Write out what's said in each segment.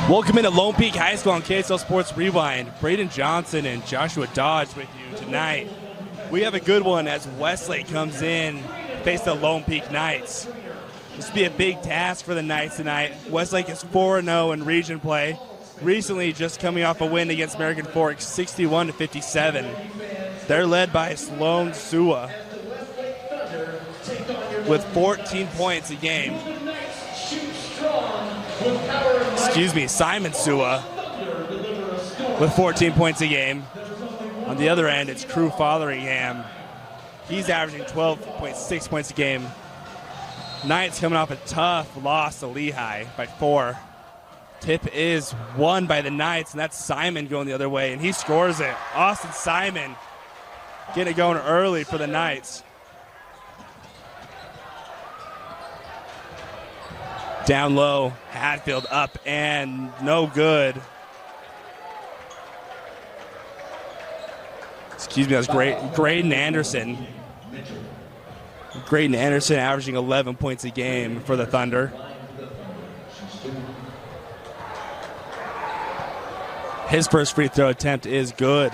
Welcome into Lone Peak High School on KSL Sports Rewind. Braden Johnson and Joshua Dodge with you tonight. We have a good one as Westlake comes in to face the Lone Peak Knights. This will be a big task for the Knights tonight. Westlake is 4-0 in region play. Recently just coming off a win against American Forks, 61-57. They're led by Sloan Sua with 14 points a game. Simon Sua with 14 points a game. On the other end, it's Crew Fotheringham. He's averaging 12.6 points a game. Knights coming off a tough loss to Lehigh by 4. Tip is won by the Knights, and that's Simon going the other way, and he scores it. Austin Simon getting it going early for the Knights. Down low, Hatfield up and no good. Excuse me, that was great. Graydon Anderson. Graydon Anderson averaging 11 points a game for the Thunder. His first free throw attempt is good.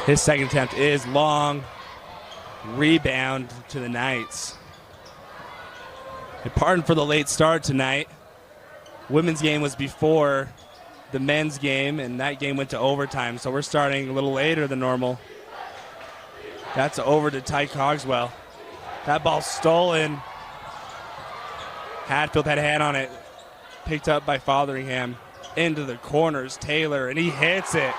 His second attempt is long. Rebound to the Knights. And pardon for the late start tonight. Women's game was before the men's game, and that game went to overtime, so we're starting a little later than normal. That's over to Ty Cogswell. That ball stolen. Hatfield had a hand on it. Picked up by Fotheringham. Into the corners, Taylor, and he hits it.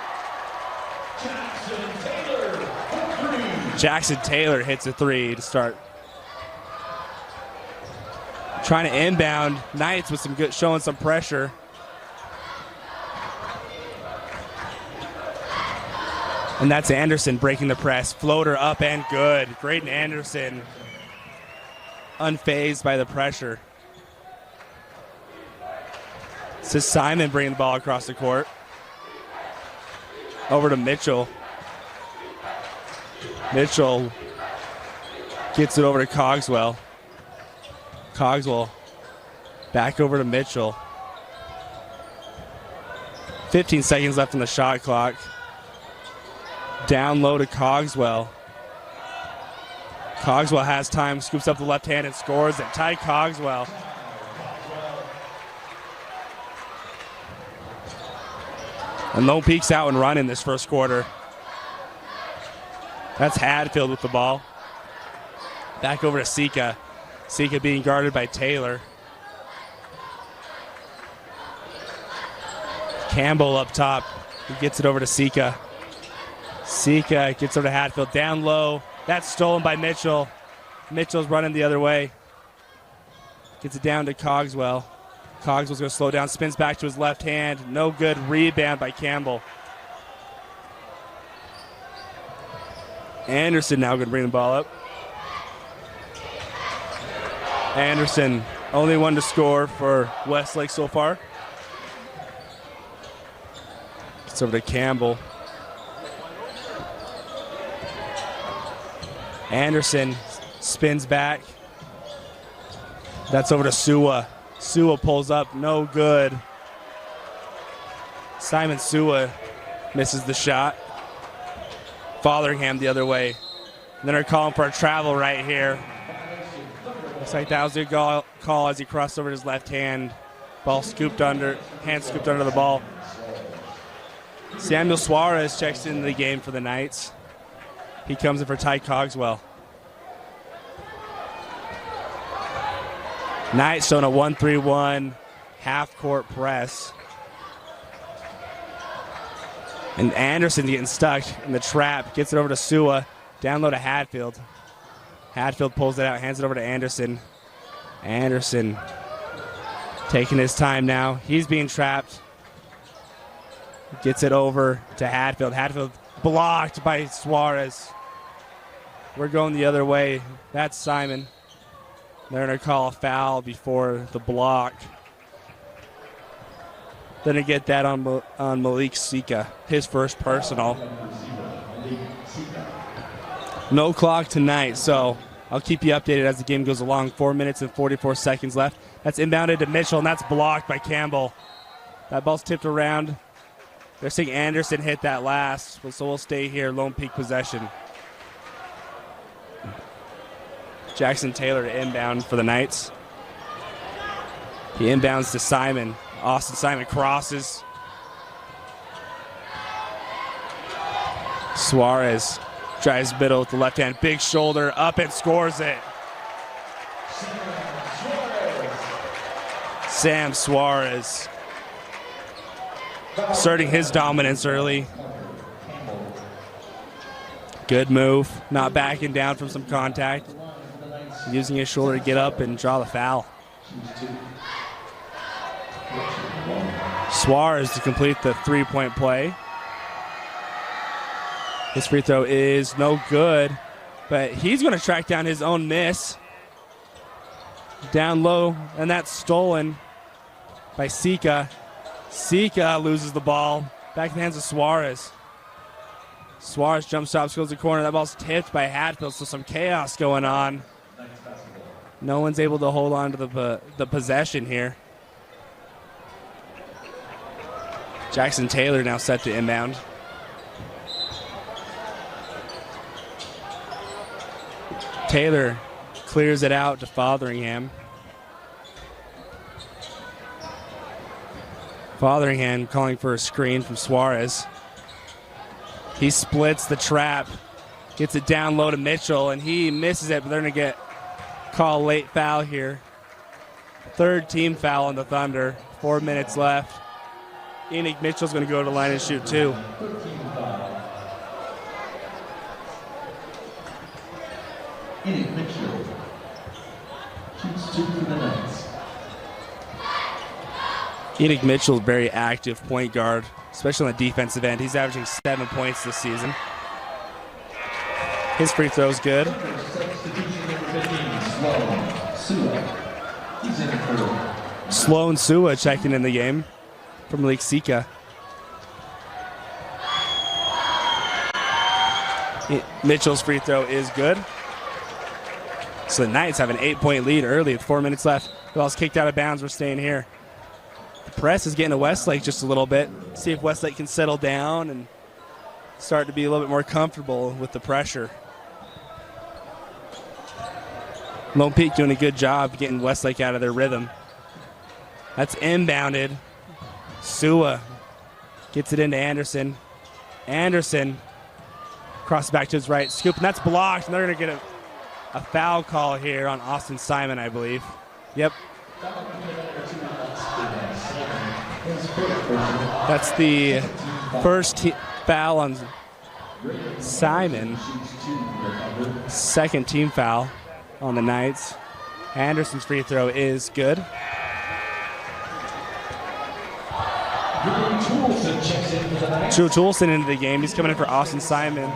Jackson Taylor hits a 3 to start. Trying to inbound. Knights with some good, showing some pressure. And that's Anderson breaking the press. Floater up and good. Graydon Anderson unfazed by the pressure. This is Simon bringing the ball across the court. Over to Mitchell. Mitchell gets it over to Cogswell. Cogswell back over to Mitchell. 15 seconds left on the shot clock. Down low to Cogswell. Cogswell has time, scoops up the left hand and scores it. Ty Cogswell. And Lone Peak's out and running this first quarter. That's Hadfield with the ball. Back over to Sika. Sika being guarded by Taylor. Campbell up top. He gets it over to Sika. Sika gets over to Hatfield. Down low. That's stolen by Mitchell. Mitchell's running the other way. Gets it down to Cogswell. Cogswell's going to slow down. Spins back to his left hand. No good. Rebound by Campbell. Anderson now going to bring the ball up. Anderson, only one to score for Westlake so far. Gets over to Campbell. Anderson spins back. That's over to Sua. Sua pulls up, no good. Simon Sua misses the shot. Fotheringham the other way. And then they're calling for a travel right here. Looks like that was a good call as he crossed over his left hand. Ball scooped under, hand scooped under the ball. Samuel Suarez checks into the game for the Knights. He comes in for Ty Cogswell. Knights showing a 1-3-1 half-court press. And Anderson getting stuck in the trap. Gets it over to Sua. Down low to Hatfield. Hatfield pulls it out, hands it over to Anderson. Anderson taking his time now. He's being trapped. Gets it over to Hatfield. Hatfield blocked by Suarez. We're going the other way. That's Simon. They're going to call a foul before the block. Then to get that on Malik Sika, his first personal. No clock tonight, so I'll keep you updated as the game goes along. 4 minutes and 44 seconds left. That's inbounded to Mitchell, and that's blocked by Campbell. That ball's tipped around. They're saying Anderson hit that last, so we'll stay here. Lone Peak possession. Jackson Taylor to inbound for the Knights. He inbounds to Simon. Austin Simon crosses. Suarez drives middle with the left hand. Big shoulder up and scores it. Sam Suarez asserting his dominance early. Good move. Not backing down from some contact. Using his shoulder to get up and draw the foul. Suarez to complete the three-point play. His free throw is no good, but he's going to track down his own miss. Down low, and that's stolen by Sika. Sika loses the ball. Back in the hands of Suarez. Suarez jump stops, goes to the corner. That ball's tipped by Hatfield, so some chaos going on. No one's able to hold on to the possession here. Jackson Taylor now set to inbound. Taylor clears it out to Fotheringham. Fotheringham calling for a screen from Suarez. He splits the trap, gets it down low to Mitchell, and he misses it, but they're going to get call late foul here. Third team foul on the Thunder. 4 minutes left. Enoch Mitchell's going to go to the line and shoot two. Enoch Mitchell shoots two for the Knights. Enoch Mitchell's very active point guard, especially on the defensive end. He's averaging 7 points this season. His free throw's good. Sloan Sua checking in the game from Lake Sika. Mitchell's free throw is good. So the Knights have an 8-point lead early with 4 minutes left. The ball's kicked out of bounds. We're staying here. The press is getting to Westlake just a little bit. See if Westlake can settle down and start to be a little bit more comfortable with the pressure. Lone Peak doing a good job getting Westlake out of their rhythm. That's inbounded. Sua gets it into Anderson. Anderson crosses back to his right. Scoop, and that's blocked. And they're going to get a foul call here on Austin Simon, I believe. Yep. That's the first foul on Simon. Second team foul on the Knights. Anderson's free throw is good. Drew Toulson into the game. He's coming in for Austin Simon.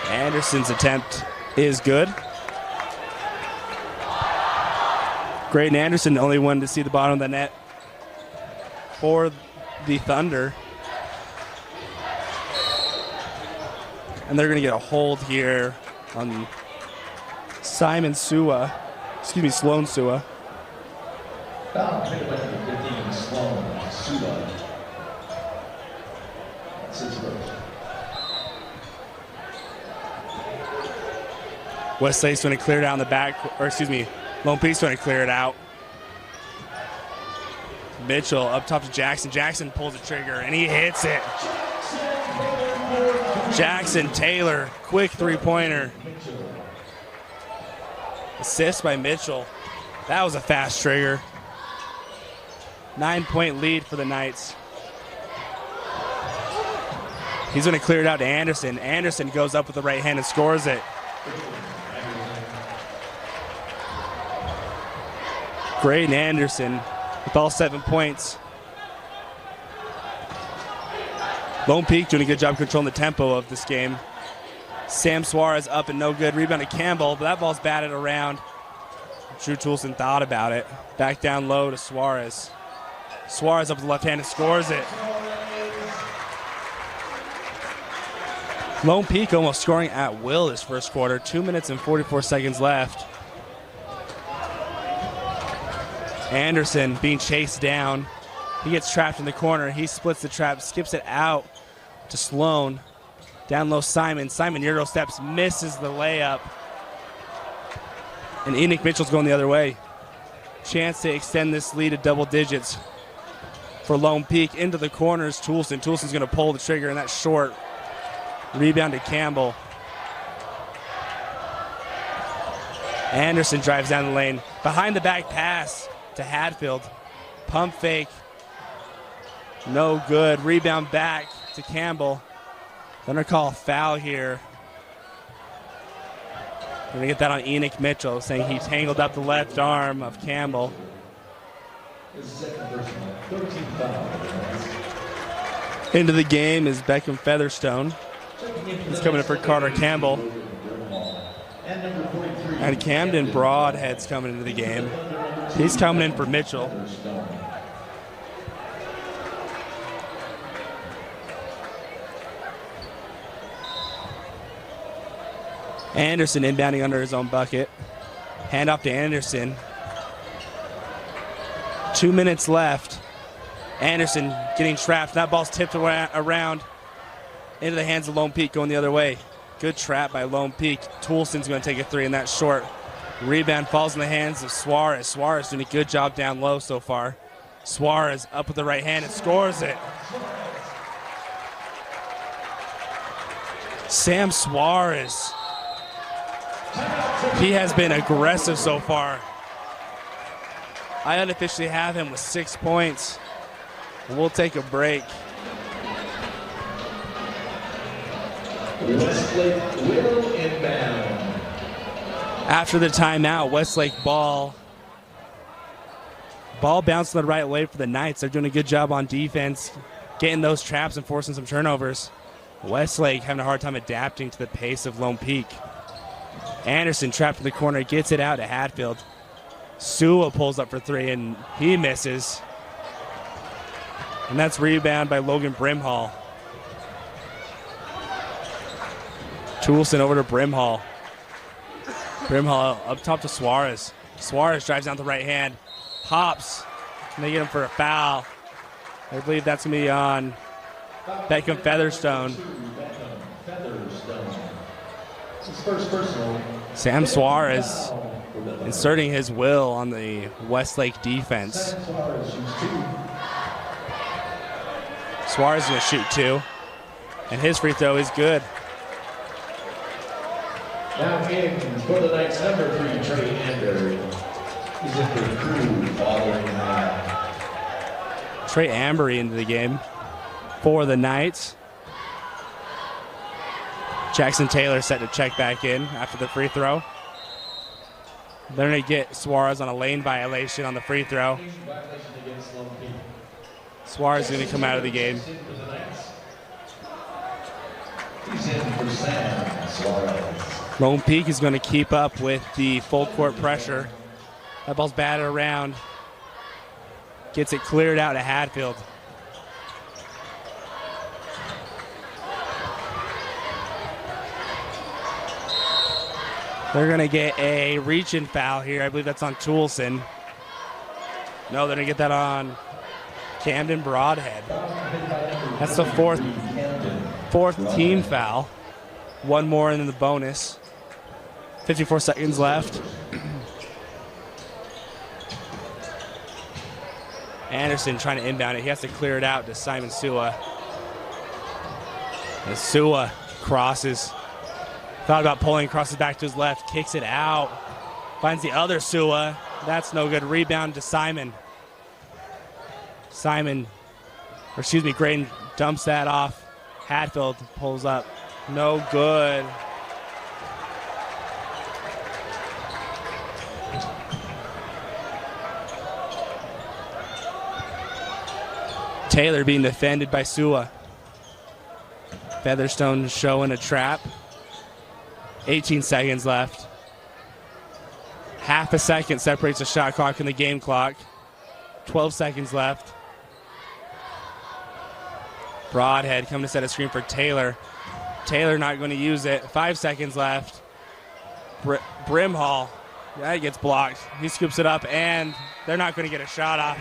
Anderson's attempt is good. Graydon Anderson, the only one to see the bottom of the net for the Thunder. And they're going to get a hold here on Sloan Sua. Foul committed by number 15, Sloan Sua. That's his first. Westlake's going to clear it out in the back, Lone Peak's going to clear it out. Mitchell up top to Jackson. Jackson pulls the trigger, and he hits it. Jackson Taylor, quick three-pointer. Assist by Mitchell. That was a fast trigger. 9-point lead for the Knights. He's going to clear it out to Anderson. Anderson goes up with the right hand and scores it. Graydon Anderson with all 7 points. Lone Peak doing a good job controlling the tempo of this game. Sam Suarez up and no good. Rebound to Campbell, but that ball's batted around. Drew Toulson thought about it. Back down low to Suarez. Suarez up with the left hand and scores it. Lone Peak almost scoring at will this first quarter. 2 minutes and 44 seconds left. Anderson being chased down. He gets trapped in the corner. He splits the trap, skips it out to Sloan. Down low, Simon. Simon Euro steps, misses the layup. And Enoch Mitchell's going the other way. Chance to extend this lead to double digits for Lone Peak. Into the corners, Toulson. Toulson's going to pull the trigger, and that's short. Rebound to Campbell. Anderson drives down the lane. Behind the back pass to Hadfield. Pump fake. No good. Rebound back to Campbell. They're going to call a foul here. We're going to get that on Enoch Mitchell, saying he tangled up the left arm of Campbell. Into the game is Beckham Featherstone. He's coming in for Carter Campbell. And Camden Broadhead's coming into the game. He's coming in for Mitchell. Anderson inbounding under his own bucket. Hand off to Anderson. 2 minutes left. Anderson getting trapped. That ball's tipped around into the hands of Lone Peak, going the other way. Good trap by Lone Peak. Toulson's going to take a three, and that's short. Rebound falls in the hands of Suarez. Suarez doing a good job down low so far. Suarez up with the right hand and scores it. Sam Suarez. He has been aggressive so far. I unofficially have him with 6 points. We'll take a break. Westlake will inbound. After the timeout, Westlake ball bounced the right way for the Knights. They're doing a good job on defense, getting those traps and forcing some turnovers. Westlake having a hard time adapting to the pace of Lone Peak. Anderson trapped in the corner, gets it out to Hadfield. Sewell pulls up for three, and he misses. And that's rebound by Logan Brimhall. Toulson over to Brimhall. Brimhall up top to Suarez. Suarez drives down the right hand, hops, and they get him for a foul. I believe that's going to be on Beckham Featherstone. Sam Suarez inserting his will on the Westlake defense. Suarez is going to shoot two, and his free throw is good. Now in for the Knights, number 3, Trey Amberry. He's in for Crew following that. Trey Amberry into the game for the Knights. Jackson Taylor set to check back in after the free throw. They're going to get Suarez on a lane violation on the free throw. Suarez is going to come out of the game. He's in for Sam Suarez. Lone Peak is going to keep up with the full court pressure. That ball's batted around. Gets it cleared out to Hadfield. They're going to get a reach-in foul here. I believe that's on Toulson. No, they're going to get that on Camden Broadhead. That's the fourth team foul. One more in the bonus. 54 seconds left. Anderson trying to inbound it. He has to clear it out to Simon Sua. And Sua crosses. Thought about pulling, crosses back to his left, kicks it out. Finds the other Sua. That's no good. Rebound to Simon. Graydon dumps that off. Hadfield pulls up. No good. Taylor being defended by Sua. Featherstone showing a trap. 18 seconds left. Half a second separates the shot clock and the game clock. 12 seconds left. Broadhead coming to set a screen for Taylor. Taylor not going to use it. 5 seconds left. Brimhall, that gets blocked. He scoops it up, and they're not going to get a shot off.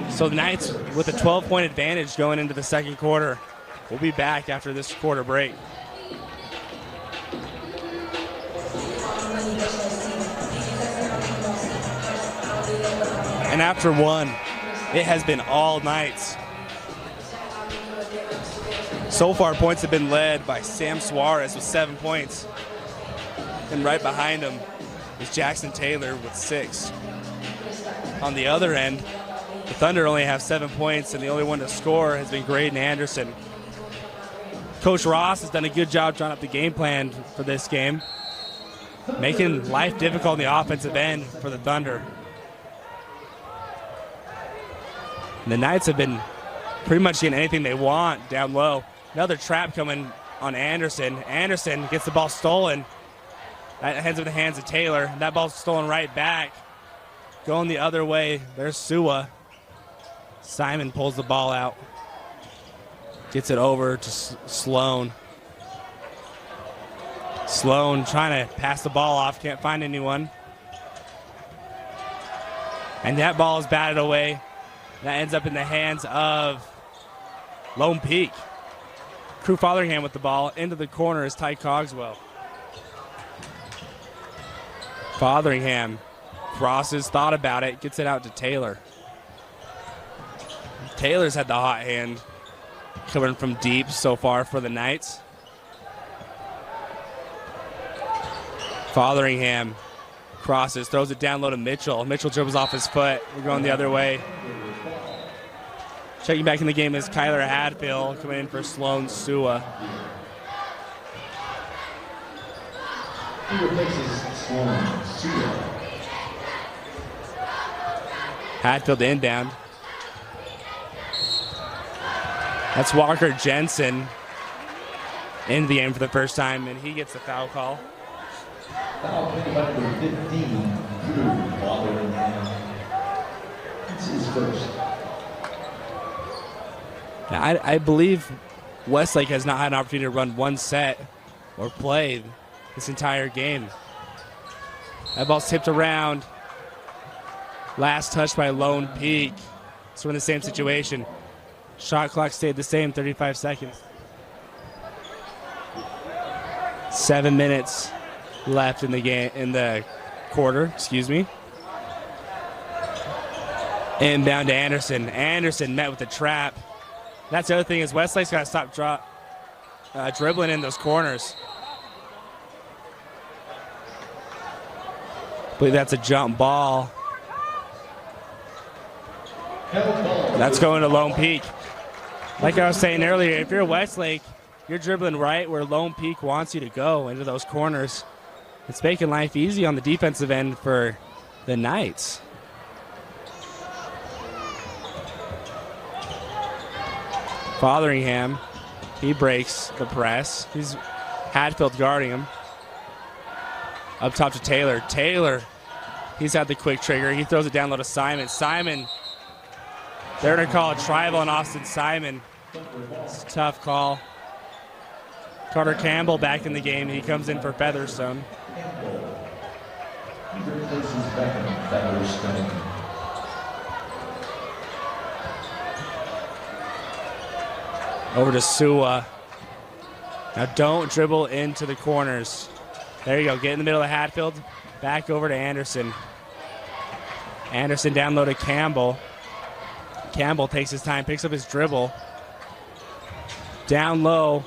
So the Knights with a 12-point advantage going into the second quarter. We'll be back after this quarter break. And after one, it has been all Knights. So far, points have been led by Sam Suarez with 7 points. And right behind him is Jackson Taylor with 6. On the other end, the Thunder only have 7 points, and the only one to score has been Graydon Anderson. Coach Ross has done a good job drawing up the game plan for this game, making life difficult in the offensive end for the Thunder. And the Knights have been pretty much getting anything they want down low. Another trap coming on Anderson. Anderson gets the ball stolen. That ends up in the hands of Taylor. That ball's stolen right back. Going the other way, there's Sua. Simon pulls the ball out. Gets it over to Sloan. Sloan trying to pass the ball off, can't find anyone. And that ball is batted away. That ends up in the hands of Lone Peak. Crew Fotheringham with the ball. Into the corner is Ty Cogswell. Fotheringham crosses, thought about it, gets it out to Taylor. Taylor's had the hot hand coming from deep so far for the Knights. Fotheringham crosses, throws it down low to Mitchell. Mitchell dribbles off his foot. We're going the other way. Checking back in the game is Kyler Hadfield coming in for Sloan Sua. He replaces Sloan Sua. Hadfield inbound. That's Walker Jensen in the game for the first time, and he gets the foul call. Foul pick number 15, Drew Fotheringham. It's his first. Now, I believe Westlake has not had an opportunity to run one set or play this entire game. That ball's tipped around. Last touch by Lone Peak. So we're in the same situation. Shot clock stayed the same, 35 seconds. 7 minutes left in the game, in the quarter, excuse me. Inbound to Anderson. Anderson met with the trap. That's the other thing is Westlake's got to stop dribbling in those corners. I believe that's a jump ball. That's going to Lone Peak. Like I was saying earlier, if you're Westlake, you're dribbling right where Lone Peak wants you to go, into those corners. It's making life easy on the defensive end for the Knights. Fotheringham, he breaks the press. He's Hadfield guarding him. Up top to Taylor. Taylor, he's had the quick trigger. He throws it down low to Simon. Simon, they're going to call a tribal on Austin Simon. It's a tough call. Carter Campbell back in the game. He comes in for Featherstone. He replaces Beckham Featherstone. Over to Sua. Now don't dribble into the corners. There you go. Get in the middle of Hatfield. Back over to Anderson. Anderson down low to Campbell. Campbell takes his time, picks up his dribble. Down low.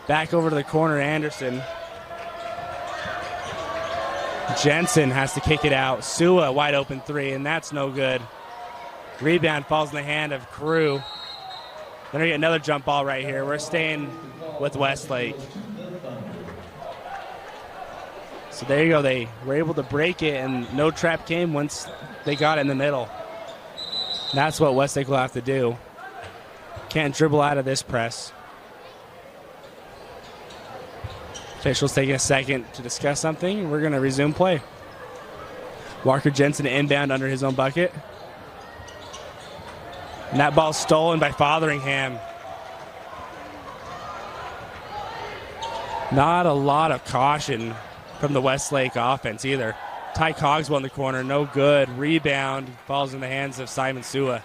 Back over to the corner, Anderson. Jensen has to kick it out. Sua wide open three, and that's no good. Rebound falls in the hand of Crew. Then we get another jump ball right here. We're staying with Westlake. So there you go. They were able to break it, and no trap came once they got it in the middle. That's what Westlake will have to do. Can't dribble out of this press. Officials taking a second to discuss something. We're going to resume play. Walker Jensen inbound under his own bucket. And that ball's stolen by Fotheringham. Not a lot of caution from the Westlake offense either. Ty Cogswell in the corner, no good. Rebound falls in the hands of Simon Sua.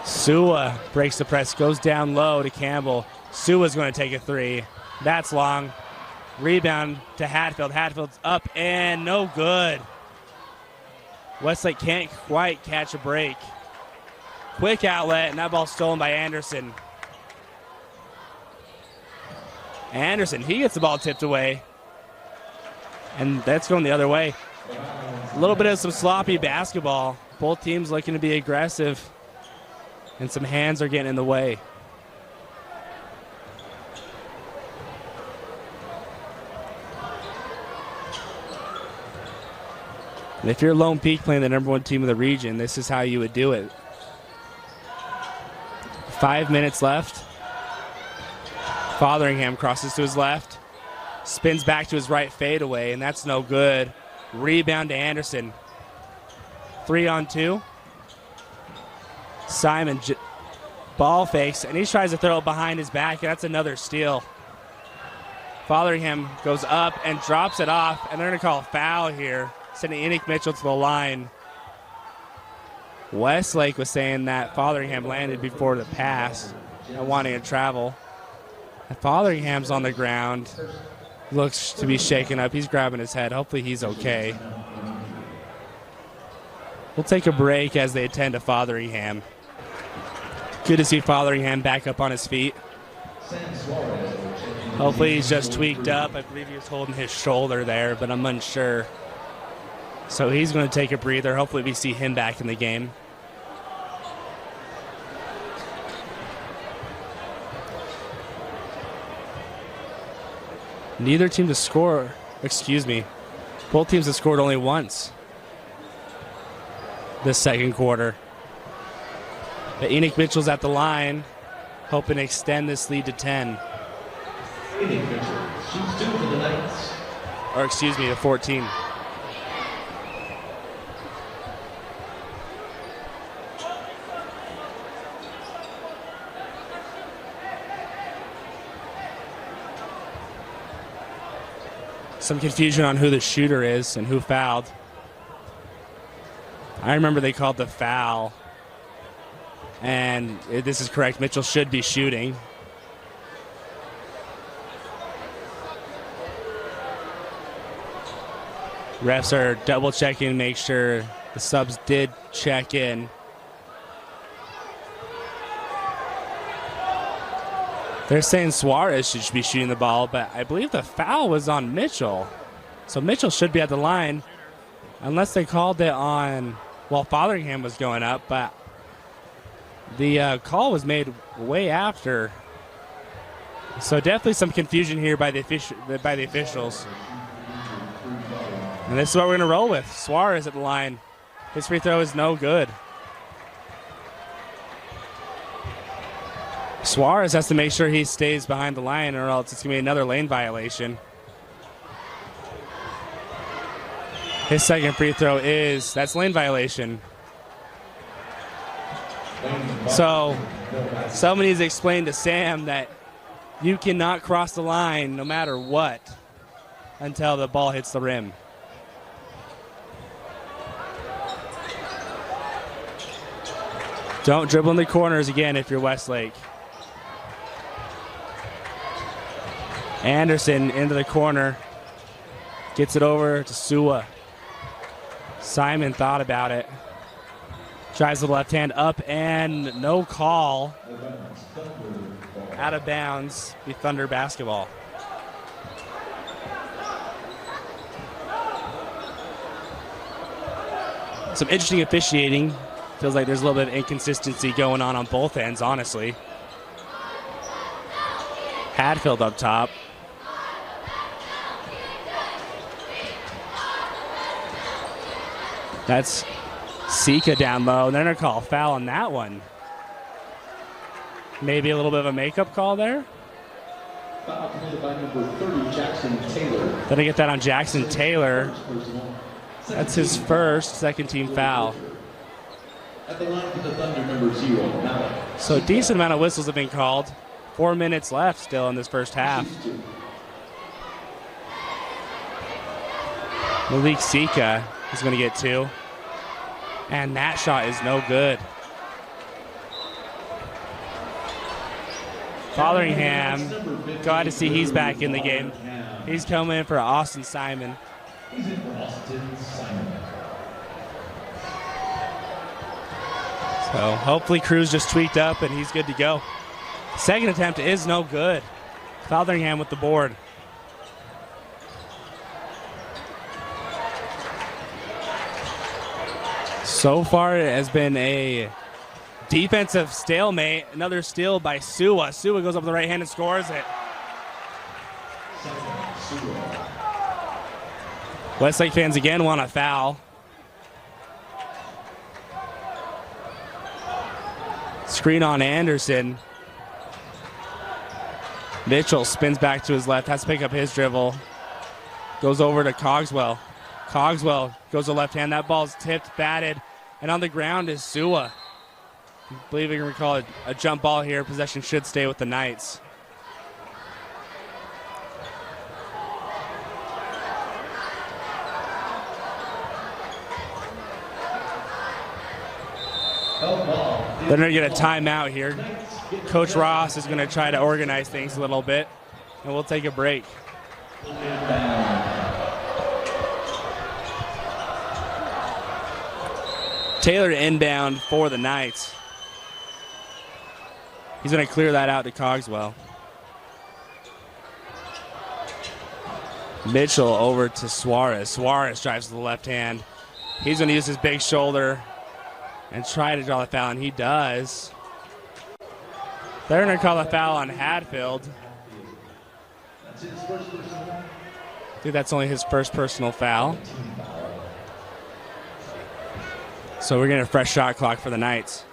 Sua breaks the press, goes down low to Campbell. Sua's going to take a three. That's long. Rebound to Hatfield. Hatfield's up and no good. Westlake can't quite catch a break. Quick outlet, and that ball's stolen by Anderson. Anderson, he gets the ball tipped away. And that's going the other way. A little bit of some sloppy basketball. Both teams looking to be aggressive. And some hands are getting in the way. And if you're Lone Peak playing the #1 team of the region, this is how you would do it. 5 minutes left. Fotheringham crosses to his left. Spins back to his right fadeaway, and that's no good. Rebound to Anderson. 3-on-2. Simon ball fakes, and he tries to throw it behind his back. That's another steal. Fotheringham goes up and drops it off, and they're going to call a foul here, sending Enoch Mitchell to the line. Westlake was saying that Fotheringham landed before the pass and wanting to travel. And Fotheringham's on the ground. Looks to be shaken up. He's grabbing his head. Hopefully he's okay. We'll take a break as they attend to Fotheringham. Good to see Fotheringham back up on his feet. Hopefully he's just tweaked up. I believe he was holding his shoulder there, but I'm unsure. So he's going to take a breather. Hopefully we see him back in the game. Neither team to score, both teams have scored only once this second quarter. But Enoch Mitchell's at the line, hoping to extend this lead to 10. Enoch Mitchell shoots 2 for the Knights. Or to 14. Some confusion on who the shooter is and who fouled. I remember they called the foul. And this is correct. Mitchell should be shooting. Refs are double checking to make sure the subs did check in. They're saying Suarez should be shooting the ball, but I believe the foul was on Mitchell. So Mitchell should be at the line, unless they called it on while Fotheringham was going up, but the call was made way after. So definitely some confusion here by the officials. And this is what we're going to roll with. Suarez at the line. His free throw is no good. Suarez has to make sure he stays behind the line, or else it's going to be another lane violation. His second free throw that's lane violation. So someone needs to explain to Sam that you cannot cross the line no matter what until the ball hits the rim. Don't dribble in the corners again if you're Westlake. Anderson into the corner. Gets it over to Sua. Simon thought about it. Tries the left hand up and no call. Out of bounds. Be Thunder basketball. Some interesting officiating. Feels like there's a little bit of inconsistency going on both ends, honestly. Hadfield up top. That's Sika down low. And they're going to call a foul on that one. Maybe a little bit of a makeup call there. Foul committed by number 30, Jackson Taylor. Then I get that on Jackson Taylor. That's his first second team foul. At the line for the Thunder, number 0, Malik. So a decent amount of whistles have been called. 4 minutes left still in this first half. Malik Sika is going to get 2. And that shot is no good. Fotheringham, glad to see he's back in the game. He's coming in for Austin Simon. He's in for Austin Simon. So hopefully Cruz just tweaked up and he's good to go. Second attempt is no good. Fotheringham with the board. So far it has been a defensive stalemate. Another steal by Sua. Sua goes up with the right hand and scores it. Westlake fans again want a foul. Screen on Anderson. Mitchell spins back to his left, has to pick up his dribble. Goes over to Cogswell. Cogswell goes to left hand. That ball's tipped, batted, and on the ground is Sua. I believe we can recall it a jump ball here. Possession should stay with the Knights. They're going to get a timeout here. Coach Ross is going to try to organize things a little bit, and we'll take a break. Taylor inbound for the Knights. He's going to clear that out to Cogswell. Mitchell over to Suarez. Suarez drives to the left hand. He's going to use his big shoulder and try to draw the foul, and he does. They're going to call a foul on Hadfield. I think that's only his first personal foul. So we're getting a fresh shot clock for the Knights.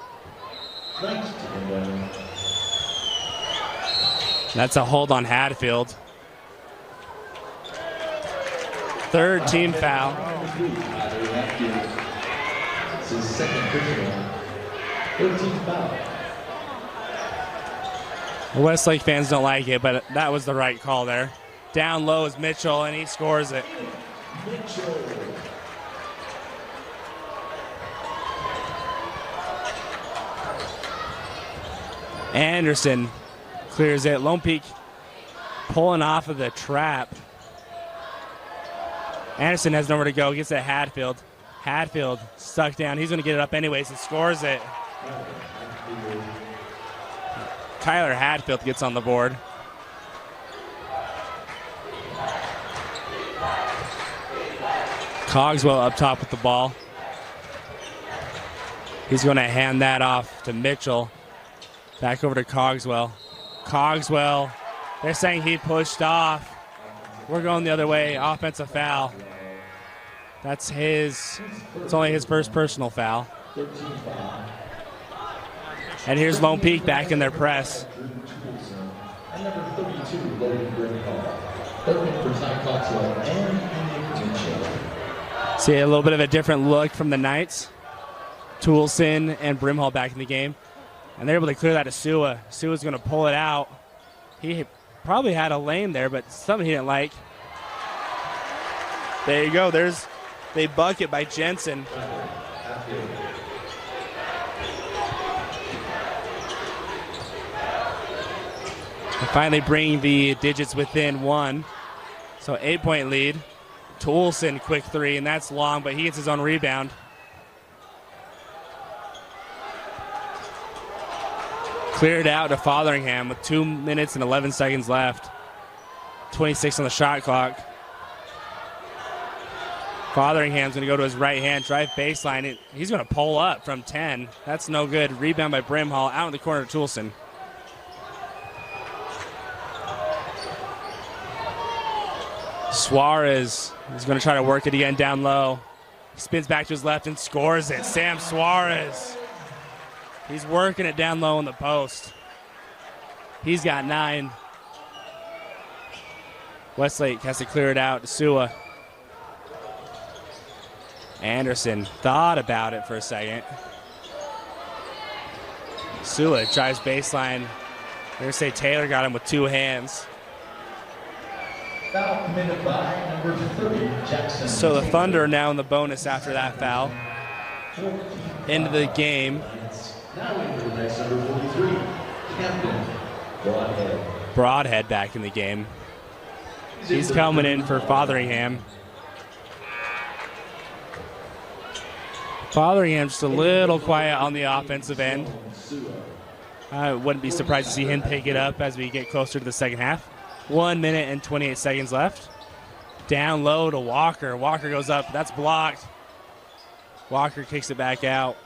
That's a hold on Hadfield. Third team foul. It's his second personal. 13th foul. Westlake fans don't like it, but that was the right call there. Down low is Mitchell, and he scores it. Mitchell. Anderson clears it. Lone Peak pulling off of the trap. Anderson has nowhere to go. Gets it at Hadfield. Hadfield stuck down. He's going to get it up anyways and scores it. Tyler Hadfield gets on the board. Cogswell up top with the ball. He's going to hand that off to Mitchell. Back over to Cogswell. Cogswell, they're saying he pushed off. We're going the other way. Offensive foul. That's his. It's only his first personal foul. And here's Lone Peak back in their press. And number 32, Logan Brimhall. Open for Ty Cogswell and Mitchell. See a little bit of a different look from the Knights. Toolson and Brimhall back in the game. And they're able to clear that to Sua. Sua's going to pull it out. He probably had a lane there, but something he didn't like. There you go. There's the bucket by Jensen. And finally bring the digits within one. So 8-point lead. Toolson, quick three, and that's long, but he gets his own rebound. Cleared out to Fotheringham with 2 minutes and 11 seconds left. 26 on the shot clock. Fotheringham's going to go to his right hand, drive baseline. He's going to pull up from 10. That's no good. Rebound by Brimhall out in the corner to Toolson. Suarez is going to try to work it again down low. He spins back to his left and scores it. Sam Suarez. He's working it down low in the post. He's got 9. Westlake has to clear it out to Sua. Anderson thought about it for a second. Sua drives baseline, They're going to say Taylor got him with 2 hands. Foul committed by number 30, Jackson. So the Thunder are now in the bonus after that foul. Into the game. Now into the next number 43, Camden Broadhead. Broadhead back in the game. He's coming in for Fotheringham. Fotheringham just a little quiet on the offensive end. I wouldn't be surprised to see him pick it up as we get closer to the second half. 1 minute and 28 seconds left. Down low to Walker. Walker goes up. That's blocked. Walker kicks it back out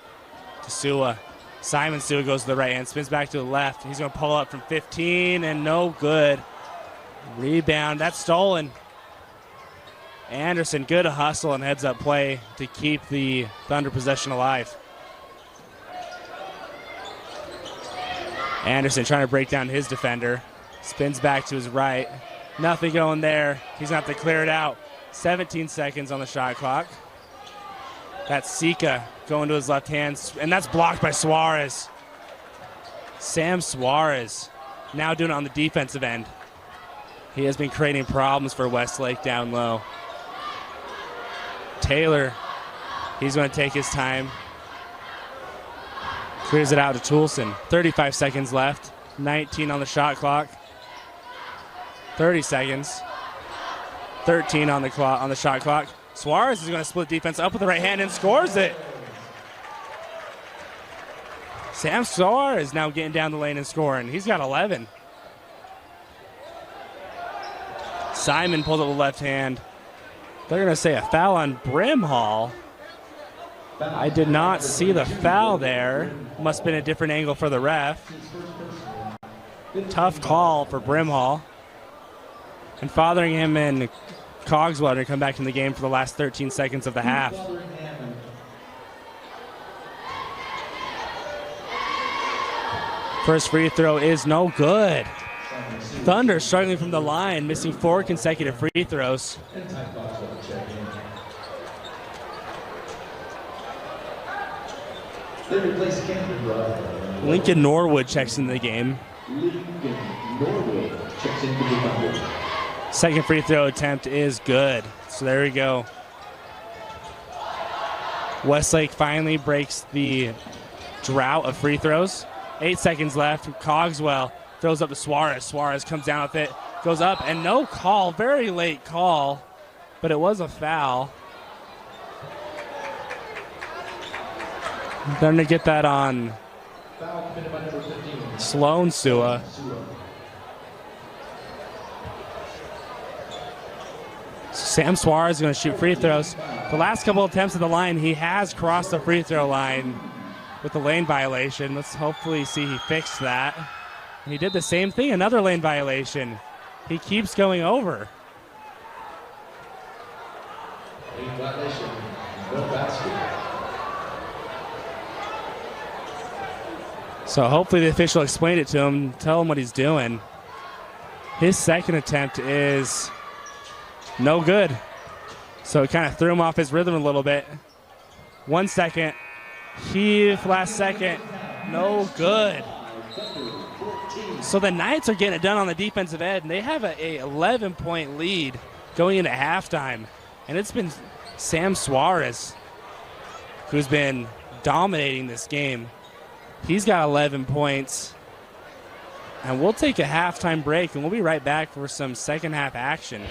to Sua. Simon Sua goes to the right hand, spins back to the left. He's going to pull up from 15 and no good. Rebound. That's stolen. Anderson, good hustle and heads up play to keep the Thunder possession alive. Anderson trying to break down his defender. Spins back to his right. Nothing going there. He's going to have to clear it out. 17 seconds on the shot clock. That's Sika going to his left hand, and that's blocked by Suarez. Sam Suarez now doing it on the defensive end. He has been creating problems for Westlake down low. Taylor, he's going to take his time. Clears it out to Toulson. 35 seconds left. 19 on the shot clock. 30 seconds. 13 on the clock, on the shot clock. Suarez is going to split defense up with the right hand and scores it. Sam Suarez now getting down the lane and scoring. He's got 11. Simon pulled up the left hand. They're going to say a foul on Brimhall. I did not see the foul there. Must have been a different angle for the ref. Tough call for Brimhall. And Fotheringham and Cogswell to come back in the game for the last 13 seconds of the half. First free throw is no good. Thunder struggling from the line, missing 4 consecutive free throws. Lincoln Norwood checks into the game. Second free throw attempt is good. So there we go. Westlake finally breaks the drought of free throws. 8 seconds left. Cogswell throws up to Suarez. Suarez comes down with it, goes up, and no call. Very late call, but it was a foul. They're going to get that on Sloan Sua. Sam Suarez is going to shoot free throws. The last couple attempts at the line, he has crossed the free throw line with the lane violation. Let's hopefully see he fixed that. And he did the same thing, another lane violation. He keeps going over. Lane violation, no basket. So hopefully the official explained it to him, tell him what he's doing. His second attempt is no good. So it kind of threw him off his rhythm a little bit. 1 second. Heave last second. No good. So the Knights are getting it done on the defensive end, and they have a 11-point lead going into halftime. And it's been Sam Suarez who's been dominating this game. He's got 11 points. And we'll take a halftime break, and we'll be right back for some second half action.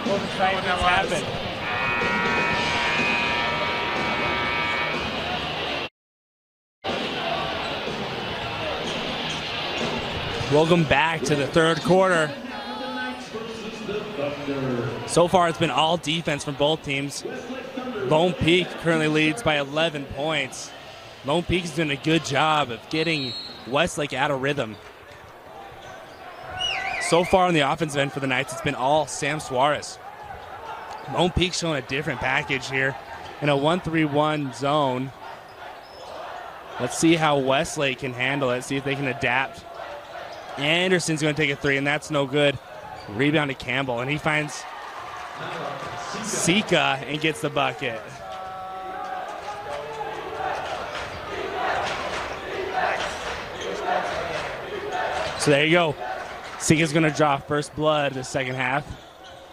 What's happened? Welcome back to the third quarter. So far, it's been all defense from both teams. Lone Peak currently leads by 11 points. Lone Peak is doing a good job of getting Westlake out of rhythm. So far on the offensive end for the Knights, it's been all Sam Suarez. Lone Peak showing a different package here in a 1-3-1 zone. Let's see how Westlake can handle it, see if they can adapt. Anderson's going to take a three, and that's no good. Rebound to Campbell, and he finds Sika and gets the bucket. So there you go. Sika's going to draw first blood the second half.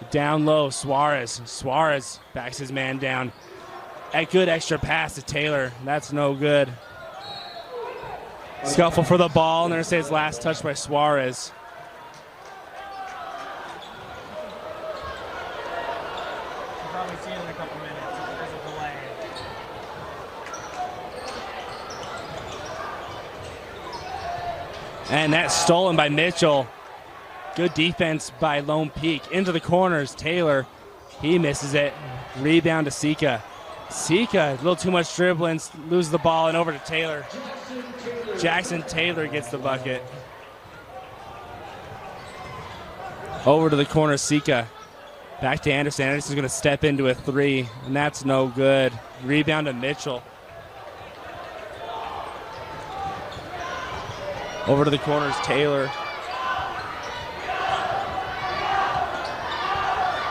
Down low, Suarez. Suarez backs his man down. A good extra pass to Taylor. That's no good. Scuffle for the ball, and they're going to say it's last touch by Suarez. We'll probably see it in a couple minutes. There's a delay. And that's stolen by Mitchell. Good defense by Lone Peak. Into the corners, Taylor. He misses it. Rebound to Sika. Sika, a little too much dribbling, loses the ball, and over to Taylor. Jackson Taylor gets the bucket. Over to the corner, Sika. Back to Anderson. Anderson's going to step into a three, and that's no good. Rebound to Mitchell. Over to the corners, Taylor.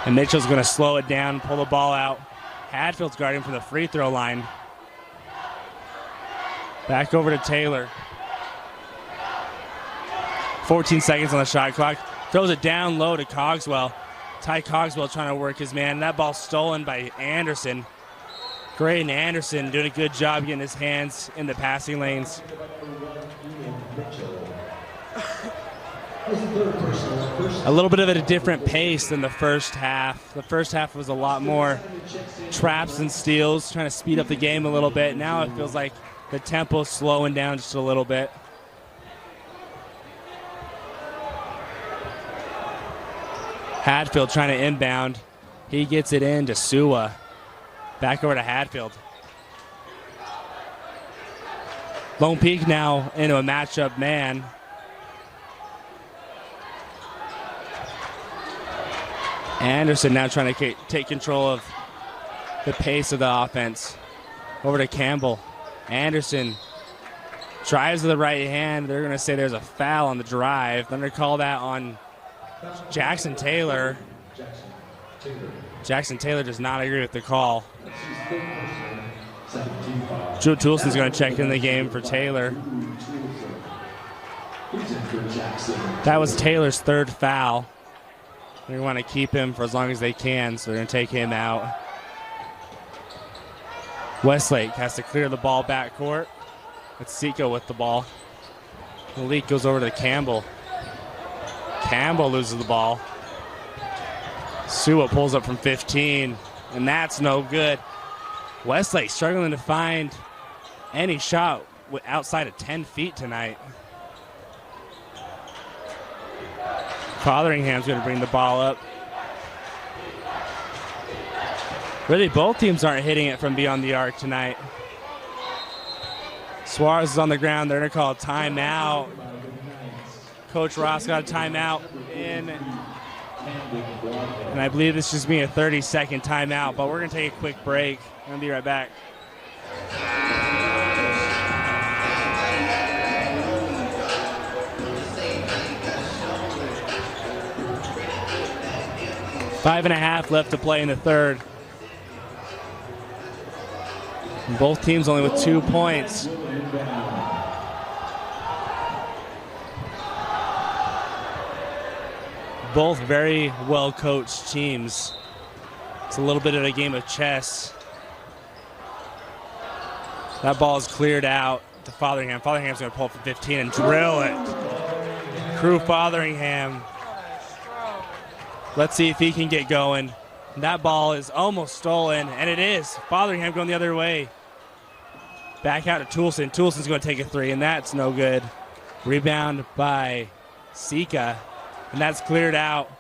And Mitchell's going to slow it down, pull the ball out. Hadfield's guarding from the free throw line. Back over to Taylor. 14 seconds on the shot clock. Throws it down low to Cogswell. Ty Cogswell trying to work his man. That ball stolen by Anderson. Graydon Anderson doing a good job getting his hands in the passing lanes. A little bit of a different pace than the first half. The first half was a lot more traps and steals, trying to speed up the game a little bit. Now it feels like the tempo's slowing down just a little bit. Hadfield trying to inbound. He gets it in to Sua. Back over to Hadfield. Lone Peak now into a matchup man. Anderson now trying to take control of the pace of the offense. Over to Campbell. Anderson drives to the right hand. They're going to say there's a foul on the drive. They're going to call that on Jackson Taylor. Jackson Taylor does not agree with the call. Joe Toulson's going to check in the game for Taylor. That was Taylor's third foul. They want to keep him for as long as they can, so they're going to take him out. Westlake has to clear the ball backcourt. It's Sika with the ball. Malik goes over to Campbell. Campbell loses the ball. Sua pulls up from 15, and that's no good. Westlake struggling to find any shot outside of 10 feet tonight. Fotheringham's going to bring the ball up. Really, both teams aren't hitting it from beyond the arc tonight. Suarez is on the ground. They're going to call a timeout. Coach Ross got a timeout in. And I believe this is just being a 30-second timeout, but we're going to take a quick break. I'm going to be right back. Five and a half left to play in the third. And both teams only with 2 points. Both very well-coached teams. It's a little bit of a game of chess. That ball is cleared out to Fotheringham. Fotheringham's going to pull up for 15 and drill it. Crew Fotheringham. Let's see if he can get going. That ball is almost stolen, and it is. Fotheringham going the other way. Back out to Toulson. Toulson's going to take a three, and that's no good. Rebound by Sika, and that's cleared out.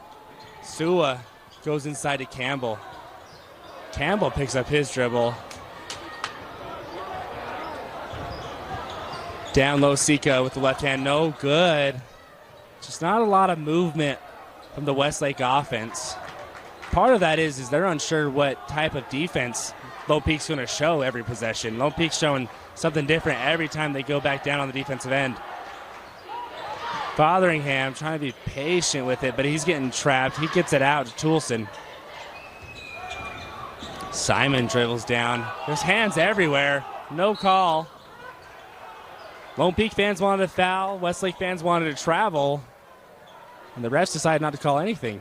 Sua goes inside to Campbell. Campbell picks up his dribble. Down low, Sika with the left hand, no good. Just not a lot of movement from the Westlake offense. Part of that is they're unsure what type of defense Lone Peak's going to show every possession. Lone Peak's showing something different every time they go back down on the defensive end. Fotheringham trying to be patient with it, but he's getting trapped. He gets it out to Toulson. Simon dribbles down. There's hands everywhere. No call. Lone Peak fans wanted a foul. Westlake fans wanted to travel. And the refs decided not to call anything.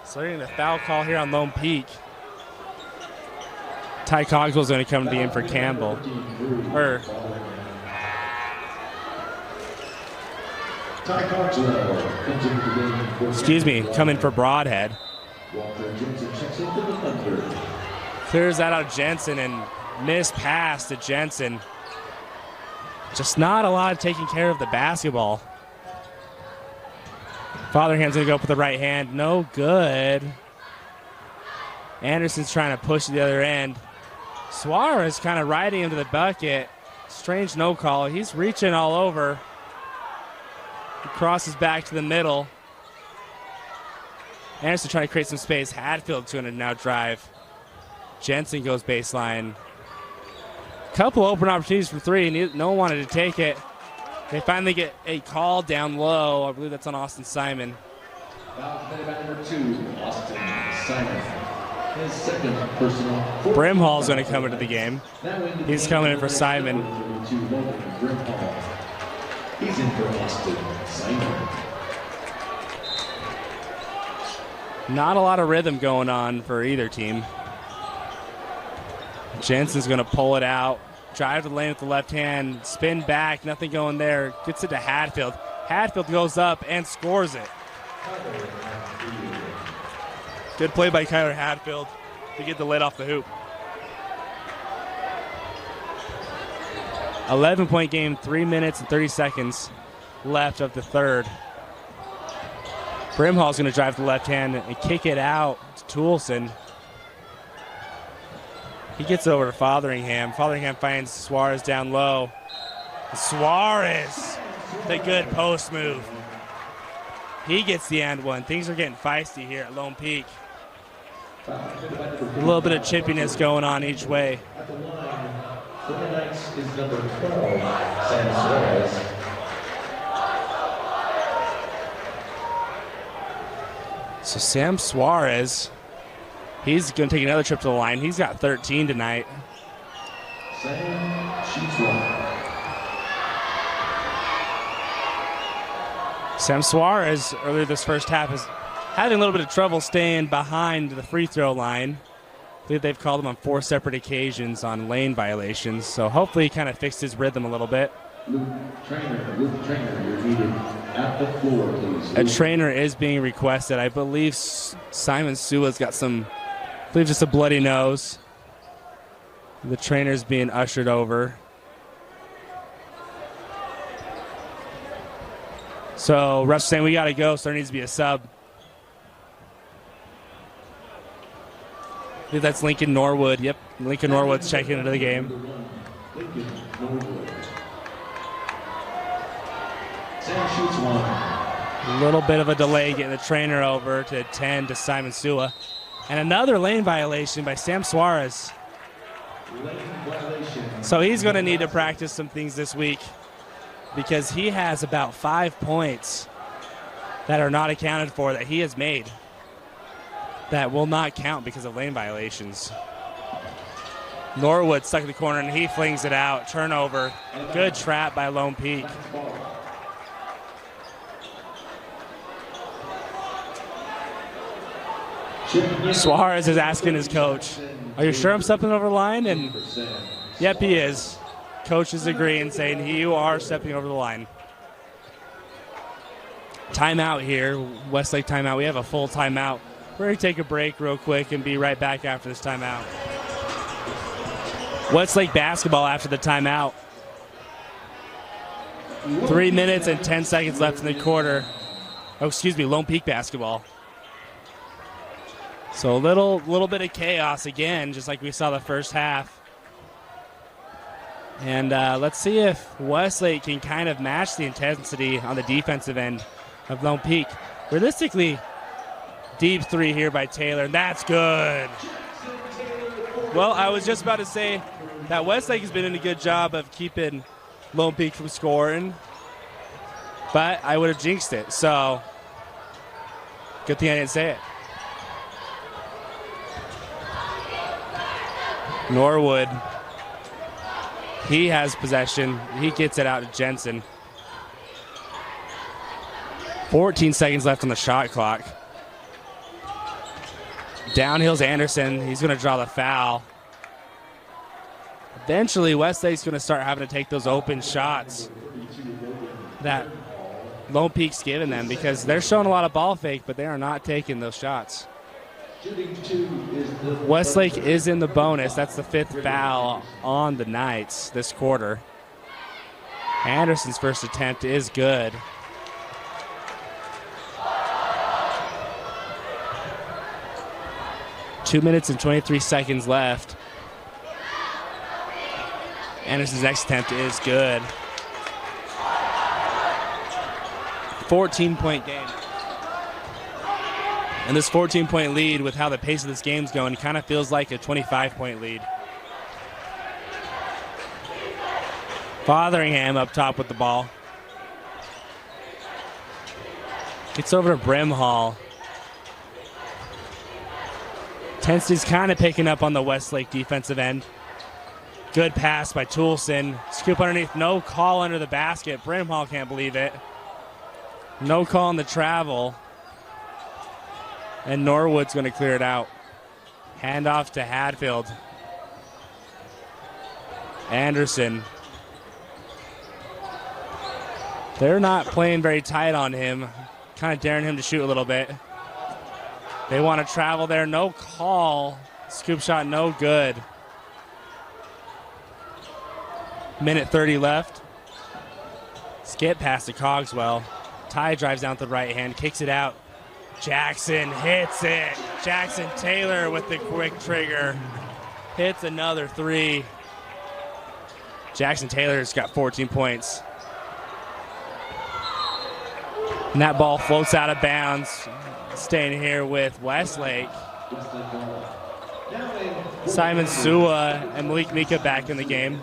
So they're getting a foul call here on Lone Peak. Ty Cogswell's going to come to the end for Campbell. Ty Cogswell comes into the game for Excuse me, coming for Broadhead. Walter Jensen checks in for the Thunder. Clears that out Jensen and missed pass to Jensen. Just not a lot of taking care of the basketball. Fotherham's going to go up with the right hand. No good. Anderson's trying to push to the other end. Suarez kind of riding into the bucket. Strange no call. He's reaching all over. He crosses back to the middle. Anderson trying to create some space. Hadfield's going to now drive. Jensen goes baseline. Couple open opportunities for three. No one wanted to take it. They finally get a call down low. I believe that's on Austin Simon. Foul committed by number 2, Austin Simon. His second personal. Brimhall's going to come into the game. He's coming in for Simon. He's in for Austin Simon. Not a lot of rhythm going on for either team. Jensen's going to pull it out. Drive to the lane with the left hand. Spin back. Nothing going there. Gets it to Hadfield. Hadfield goes up and scores it. Good play by Kyler Hadfield to get the lid off the hoop. 11-point game, 3 minutes and 30 seconds left of the third. Brimhall's going to drive to the left hand and kick it out to Toolson. He gets over to Fotheringham. Fotheringham finds Suarez down low. Suarez, the good post move. He gets the and one. Things are getting feisty here at Lone Peak. A little bit of chippiness going on each way. At the line for the Knights is number 12, Sam Suarez. So Sam Suarez, he's going to take another trip to the line. He's got 13 tonight. Sam shoots one. Sam Suarez, earlier this first half, is having a little bit of trouble staying behind the free throw line. I believe they've called him on 4 separate occasions on lane violations. So hopefully he kind of fixed his rhythm a little bit. Luke Trainer, you're needed at the floor, please. A trainer is being requested. I believe Simon Sua's got some, I believe just a bloody nose. The trainer's being ushered over. So refs saying we got to go, so there needs to be a sub. I believe that's Lincoln Norwood. Yep, Lincoln Norwood's checking into the game. Lincoln Norwood. Sam shoots one. A little bit of a delay getting the trainer over to 10 to Simon Sua. And another lane violation by Sam Suarez. Lane violation. So he's going to need to practice some things this week because he has about 5 points that are not accounted for that he has made that will not count because of lane violations. Norwood stuck in the corner and he flings it out. Turnover. Good trap by Lone Peak. Suarez is asking his coach, are you sure I'm stepping over the line? And yep, he is. Coach is agreeing, saying you are stepping over the line. Timeout here, Westlake timeout. We have a full timeout. We're going to take a break real quick and be right back after this timeout. Westlake basketball after the timeout. 3 minutes and 10 seconds left in the quarter. Oh, excuse me, Lone Peak basketball. So a little bit of chaos again, just like we saw the first half. And let's see if Westlake can kind of match the intensity on the defensive end of Lone Peak. Realistically, deep three here by Taylor, and that's good. Well, I was just about to say that Westlake has been doing a good job of keeping Lone Peak from scoring, but I would have jinxed it. So good thing I didn't say it. Norwood, he has possession. He gets it out to Jensen. 14 seconds left on the shot clock. Downhill's Anderson. He's going to draw the foul. Eventually, Westlake's going to start having to take those open shots that Lone Peak's giving them because they're showing a lot of ball fake, but they are not taking those shots. Westlake is in the bonus. That's the 5th foul on the Knights this quarter. Anderson's first attempt is good. Two minutes and 23 seconds left. Anderson's next attempt is good. 14-point game. And this 14-point lead with how the pace of this game's going kind of feels like a 25-point lead. Fotheringham up top with the ball. Gets over to Brimhall. Tensty's kind of picking up on the Westlake defensive end. Good pass by Toulson. Scoop underneath. No call under the basket. Brimhall can't believe it. No call on the travel. And Norwood's going to clear it out. Handoff to Hadfield. Anderson. They're not playing very tight on him. Kind of daring him to shoot a little bit. They want to travel there. No call. Scoop shot no good. Minute 30 left. Skip pass to Cogswell. Ty drives down with the right hand. Kicks it out. Jackson hits it. Jackson Taylor with the quick trigger. Hits another three. Jackson Taylor's got 14 points. And that ball floats out of bounds. Staying here with Westlake. Simon Sua and Malik Mika back in the game.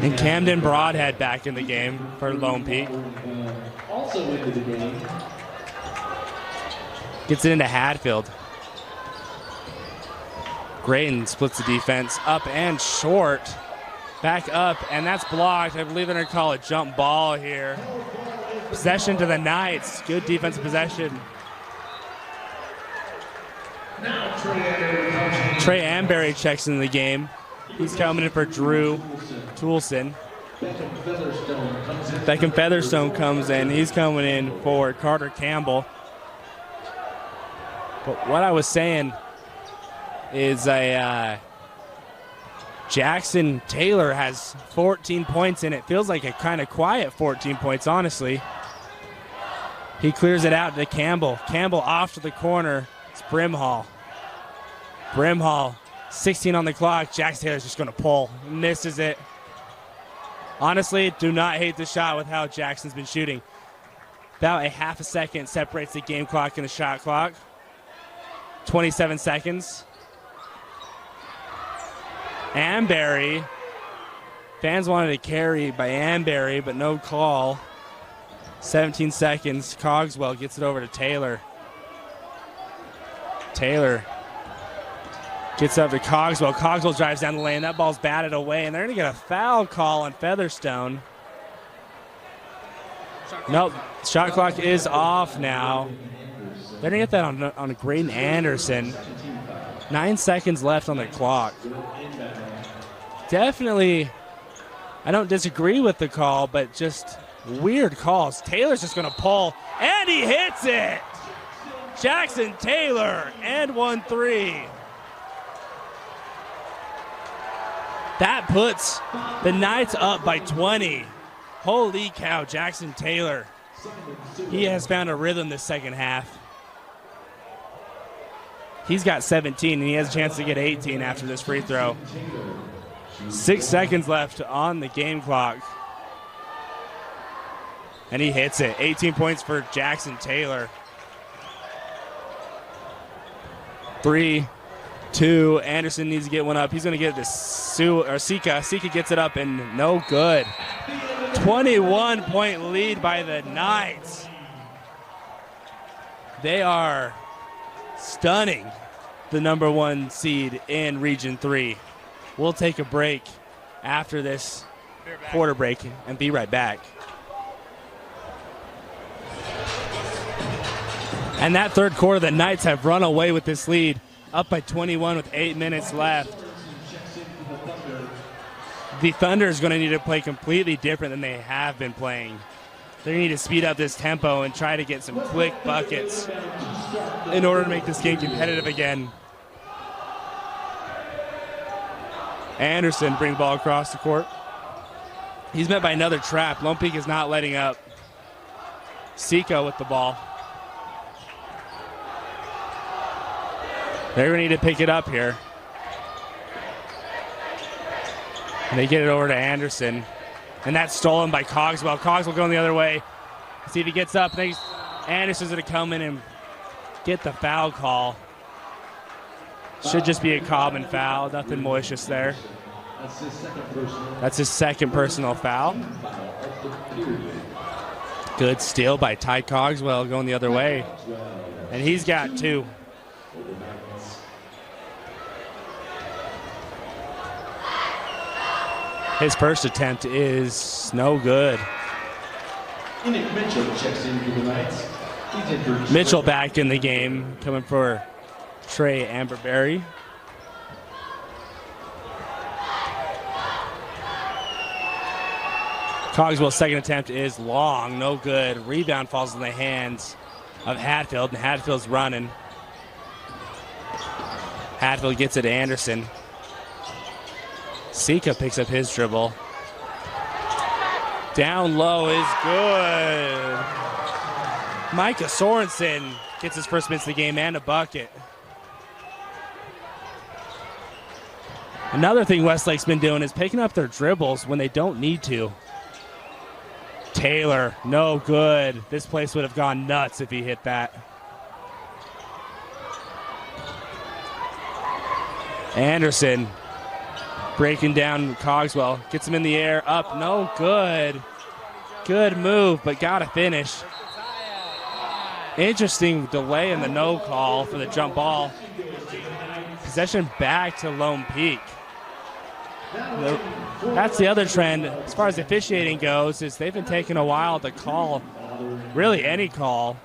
And Camden Broadhead back in the game for Lone Peak. Also into the game. Gets it into Hadfield. Grayton splits the defense up and short. Back up, and that's blocked. I believe they're going to call a jump ball here. Possession to the Knights. Good defensive possession. Trey Amberry checks in the game. He's coming in for Drew Toulson. Beckham Featherstone comes in. He's coming in for Carter Campbell. But what I was saying is Jackson Taylor has 14 points in it. Feels like a kind of quiet 14 points, honestly. He clears it out to Campbell. Campbell off to the corner. It's Brimhall. Brimhall, 16 on the clock. Jackson Taylor's just going to pull. Misses it. Honestly, do not hate the shot with how Jackson's been shooting. About a half a second separates the game clock and the shot clock. 27 seconds. Amberry. Fans wanted a carry by Amberry, but no call. 17 seconds. Cogswell gets it over to Taylor. Taylor gets up to Cogswell. Cogswell drives down the lane. That ball's batted away, and they're going to get a foul call on Featherstone. Nope. Shot clock is off now. They're going to get that on Grayton Anderson. 9 seconds left on the clock. Definitely, I don't disagree with the call, but just weird calls. Taylor's just going to pull, and he hits it! Jackson Taylor, and 1-3. That puts the Knights up by 20. Holy cow, Jackson Taylor. He has found a rhythm this second half. He's got 17, and he has a chance to get 18 after this free throw. 6 seconds left on the game clock. And he hits it. 18 points for Jackson Taylor. 3, 2. Anderson needs to get one up. He's going to get it to Sika. Sika gets it up and no good. 21-point lead by the Knights. They are stunning the #1 seed in Region 3. We'll take a break after this quarter break and be right back. And that third quarter, the Knights have run away with this lead, up by 21 with 8 minutes left. The Thunder is going to need to play completely different than they have been playing. They need to speed up this tempo and try to get some quick buckets in order to make this game competitive again. Anderson bring ball across the court. He's met by another trap. Lone Peak is not letting up. Seco with the ball. They're going to need to pick it up here. And they get it over to Anderson. And that's stolen by Cogswell. Cogswell going the other way. See if he gets up. Anderson's going to come in and get the foul call. Should just be a common foul. Nothing malicious there. That's his second personal foul. Good steal by Ty Cogswell going the other way. And he's got 2. His first attempt is no good. Mitchell checks in for the Knights. Mitchell back in the game, coming for Trey Amberberry. Cogswell's second attempt is long, no good. Rebound falls in the hands of Hatfield, and Hatfield's running. Hatfield gets it to Anderson. Sika picks up his dribble. Down low is good. Micah Sorensen gets his first minutes of the game and a bucket. Another thing Westlake's been doing is picking up their dribbles when they don't need to. Taylor, no good. This place would have gone nuts if he hit that. Anderson breaking down Cogswell. Gets him in the air. Up. No good. Good move, but got to finish. Interesting delay in the no call for the jump ball. Possession back to Lone Peak. That's the other trend as far as officiating goes, is they've been taking a while to call really any call.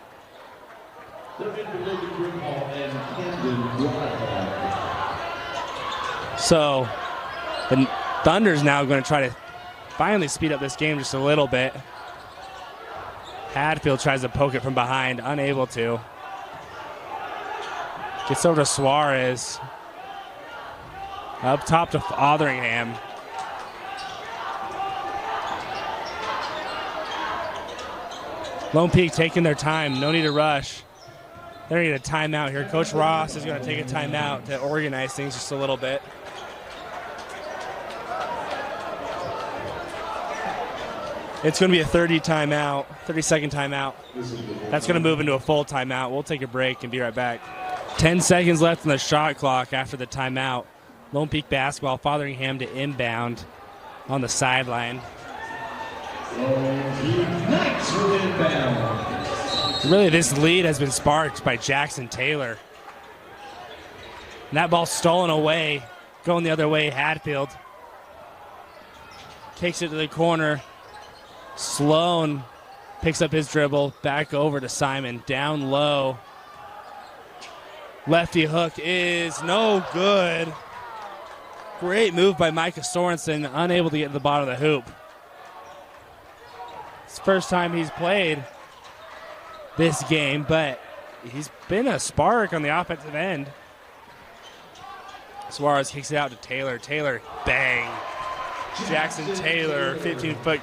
So the Thunder's now going to try to finally speed up this game just a little bit. Hadfield tries to poke it from behind, unable to. Gets over to Suarez. Up top to Fotheringham. Lone Peak taking their time. No need to rush. They need a timeout here. Coach Ross is going to take a timeout to organize things just a little bit. It's going to be a 30-second timeout. That's going to move into a full timeout. We'll take a break and be right back. 10 seconds left on the shot clock after the timeout. Lone Peak basketball, Fotheringham to inbound on the sideline. Really, this lead has been sparked by Jackson Taylor. And that ball stolen away, going the other way, Hadfield. Takes it to the corner. Sloan picks up his dribble, back over to Simon, down low. Lefty hook is no good. Great move by Micah Sorensen, unable to get to the bottom of the hoop. It's the first time he's played this game, but he's been a spark on the offensive end. Suarez kicks it out to Taylor. Taylor, bang. Jackson Taylor, 15-foot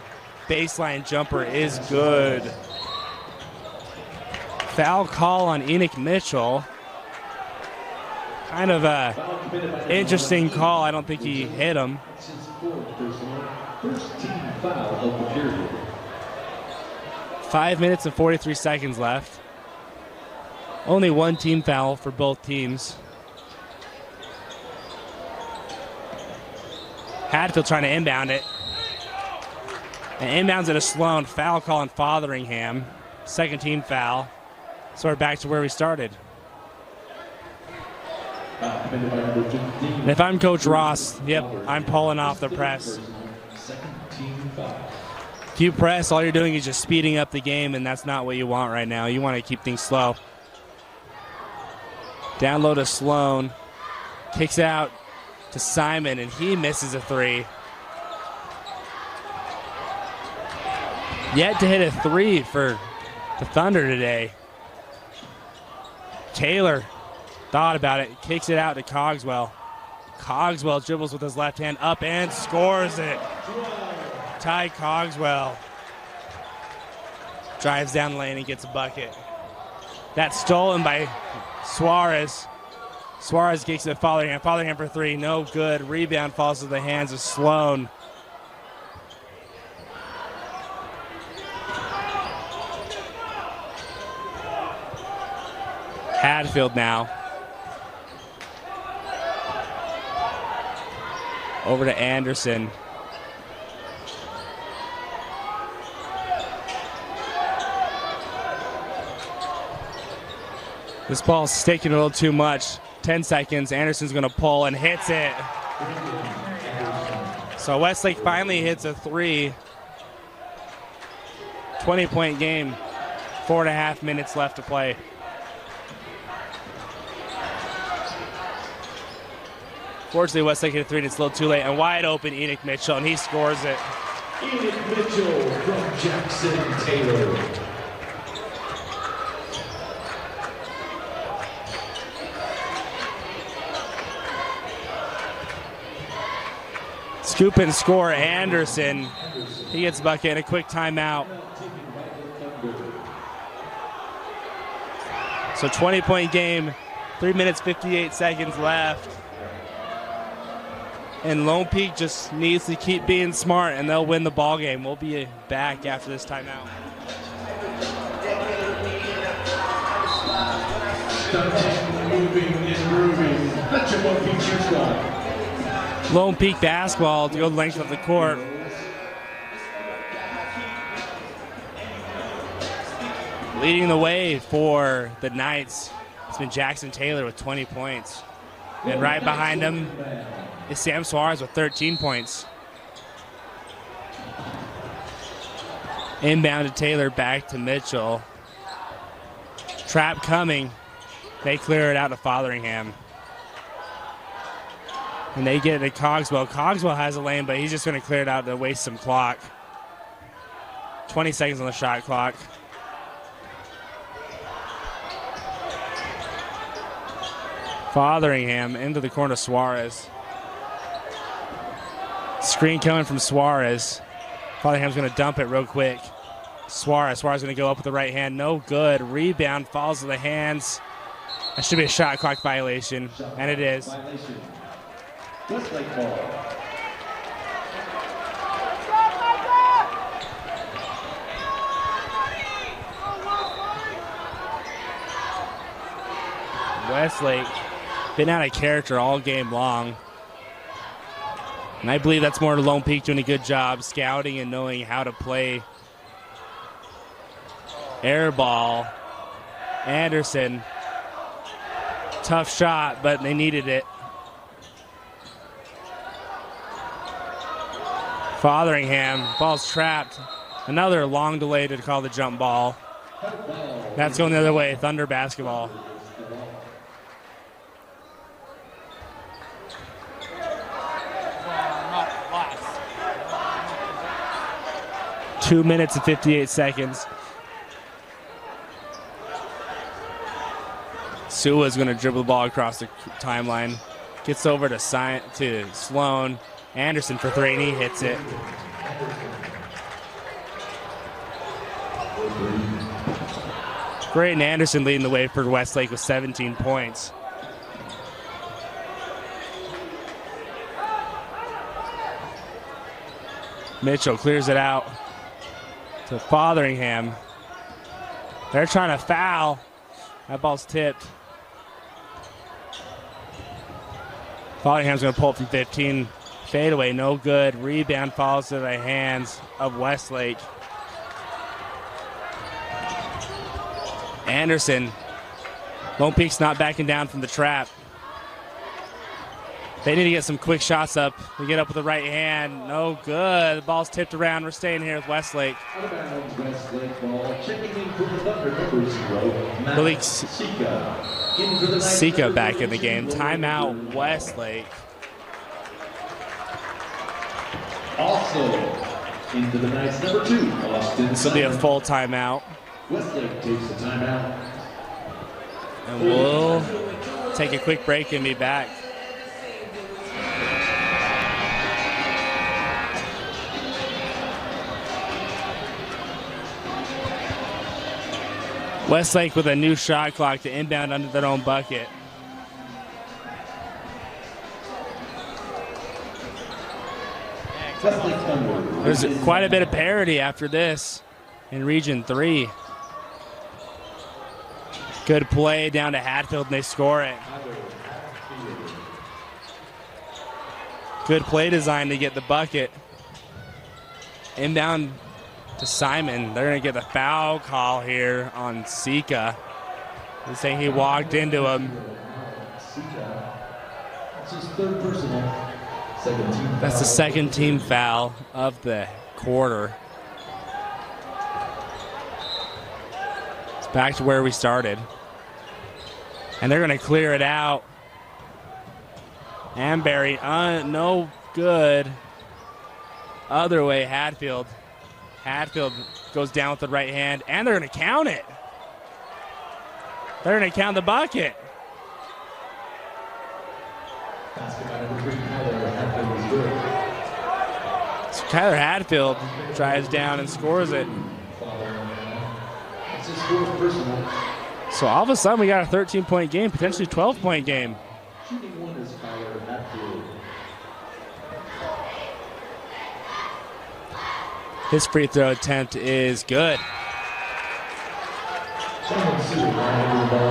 baseline jumper is good. Foul call on Enoch Mitchell. Kind of a interesting call. I don't think he hit him. First team foul of the period. 5 minutes and 43 seconds left. Only one team foul for both teams. Hadfield trying to inbound it. And inbounds it to Sloan. Foul call on Fotheringham. Second team foul. So we're back to where we started. defended by number 15. And if I'm Coach Ross, yep, I'm pulling off the press. Second team foul. If you press, all you're doing is just speeding up the game, and that's not what you want right now. You want to keep things slow. Down low to Sloan. Kicks out to Simon, and he misses a three. Yet to hit a three for the Thunder today. Taylor thought about it, kicks it out to Cogswell. Cogswell dribbles with his left hand up and scores it. Ty Cogswell drives down the lane and gets a bucket. That's stolen by Suarez. Suarez kicks it to Fotheringham. Fotheringham for three, no good. Rebound falls to the hands of Sloan. Hadfield now. Over to Anderson. This ball's sticking a little too much. 10 seconds. Anderson's going to pull and hits it. So Westlake finally hits a three. 20-point game. 4.5 minutes left to play. Fortunately, Westlake hit a three, and it's a little too late. And wide open, Enoch Mitchell, and he scores it. Enoch Mitchell from Jackson Taylor. Scoop and score, Anderson. He gets a bucket and a quick timeout. So 20-point game, 3 minutes, 58 seconds left. And Lone Peak just needs to keep being smart, and they'll win the ball game. We'll be back after this timeout. Moving and grooving. Let your Lone Peak shoot squad. Lone Peak basketball to go the length of the court. Leading the way for the Knights, it's been Jackson Taylor with 20 points. And right behind him is Sam Suarez with 13 points. Inbound to Taylor, back to Mitchell. Trap coming. They clear it out to Fotheringham. And they get it to Cogswell. Cogswell has a lane, but he's just going to clear it out to waste some clock. 20 seconds on the shot clock. Fotheringham into the corner, Suarez. Screen coming from Suarez. Fotheringham's going to dump it real quick. Suarez going to go up with the right hand. No good. Rebound falls to the hands. That should be a shot clock violation, and it is. Westlake ball. Westlake been out of character all game long. And I believe that's more to Lone Peak doing a good job scouting and knowing how to play. Air ball. Anderson. Tough shot, but they needed it. Fotheringham, ball's trapped. Another long delay to call the jump ball. That's going the other way, Thunder basketball. – 2 minutes and 58 seconds. Sua's going to dribble the ball across the timeline. Gets over to Sloan. Anderson for three, and he hits it. Great, and Anderson leading the way for Westlake with 17 points. Mitchell clears it out to Fotheringham. They're trying to foul. That ball's tipped. Fotheringham's going to pull it from 15. Fadeaway, no good. Rebound falls to the hands of Westlake. Anderson. Lone Peak's not backing down from the trap. They need to get some quick shots up. They get up with the right hand. No good. The ball's tipped around. We're staying here with Westlake. Out of bounds, Westlake ball. Checking in for the Thunder, number 0, Malik Sika. In for the ninth, Sika number back in the 42, game. Timeout, Westlake. Also, into the ninth, number 2, Austin. This will be a full timeout. Westlake takes the timeout. And we'll take a quick break and be back. Westlake with a new shot clock to inbound under their own bucket. There's quite a bit of parity after this in Region 3. Good play down to Hatfield, and they score it. Good play design to get the bucket. Inbound to Simon. They're going to get the foul call here on Sika. They're saying he walked into him. That's the second team foul of the quarter. It's back to where we started. And they're going to clear it out. Amberry, no good. Other way, Hatfield. Hatfield goes down with the right hand, and they're going to count it. They're going to count the bucket. So Kyler Hatfield drives down and scores it. So all of a sudden we got a 13-point game, potentially 12-point game. His free throw attempt is good.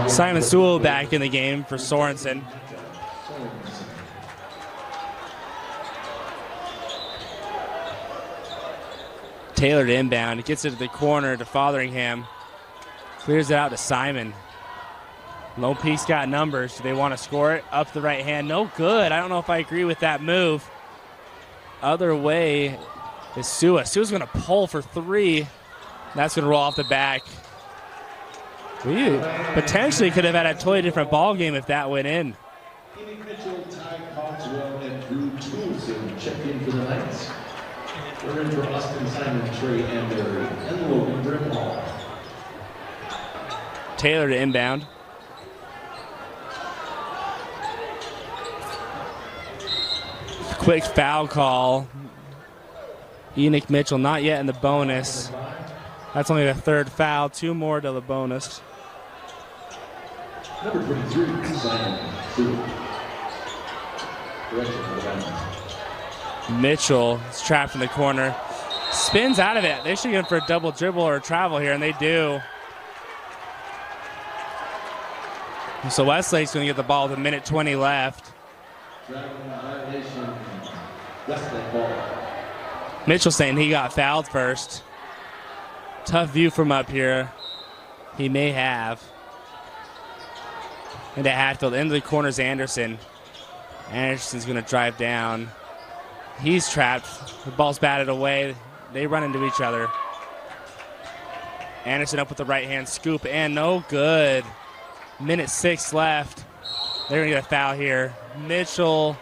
Simon Sewell back in the game for Sorensen. Taylor to inbound. It gets it to the corner to Fotheringham. Clears it out to Simon. Lone Peak's got numbers. Do they want to score it? Up the right hand. No good. I don't know if I agree with that move. Other way is Sua. Sua's going to pull for 3. That's going to roll off the back. We potentially could have had a totally different ball game if that went in. Mitchell, Ty Cogswell, and Drew Toolson check in for the Knights. We're in for Austin, Simon, Trey Amberry, and Logan Brimhall. Taylor to inbound. Quick foul call. Enoch Mitchell not yet in the bonus. That's only the 3rd foul. 2 more to the bonus. Number 23, Simon Stewart. Correction for the bounce. Mitchell is trapped in the corner. Spins out of it. They should get him for a double dribble or a travel here, and they do. So Westlake's going to get the ball with 1:20 left. Westlake ball. Mitchell saying he got fouled first. Tough view from up here. He may have. Into Hatfield. Into the corners, Anderson. Anderson's going to drive down. He's trapped. The ball's batted away. They run into each other. Anderson up with the right hand scoop, and no good. 1:06 left. They're going to get a foul here. Mitchell